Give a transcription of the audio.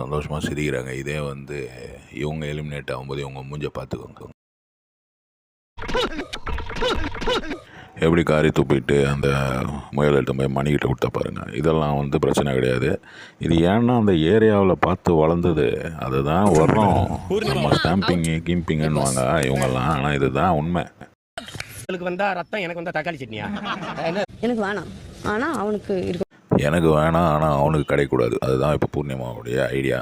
சந்தோஷமாக சிரிக்கிறாங்க. இதே வந்து இவங்க எலிமினேட் ஆகும்போது இவங்க மூஞ்ச பார்த்துக்கோங்க. எப்படி காரி துப்பிட்டு அந்த முயல் எடுத்து போய் மணிக்கிட்ட கொடுத்தா பாருங்கள். இதெல்லாம் வந்து பிரச்சனை கிடையாது. இது ஏன்னா அந்த ஏரியாவில் பார்த்து வளர்ந்தது, அதுதான் வர்றோம். நம்ம ஸ்டாம்பிங்கு கீம்பிங்குன்னுவாங்க இவங்கெல்லாம், ஆனால் இதுதான் உண்மை. வந்தா ரத்தம், எனக்கு வந்தா தக்காளி சட்னியா? எனக்கு வேணாம், ஆனால் அவனுக்கு இருக்கு. எனக்கு வேணாம், ஆனால் அவனுக்கு கிடைக்கூடாது. அதுதான் இப்போ பூர்ணிமாவுடைய ஐடியா.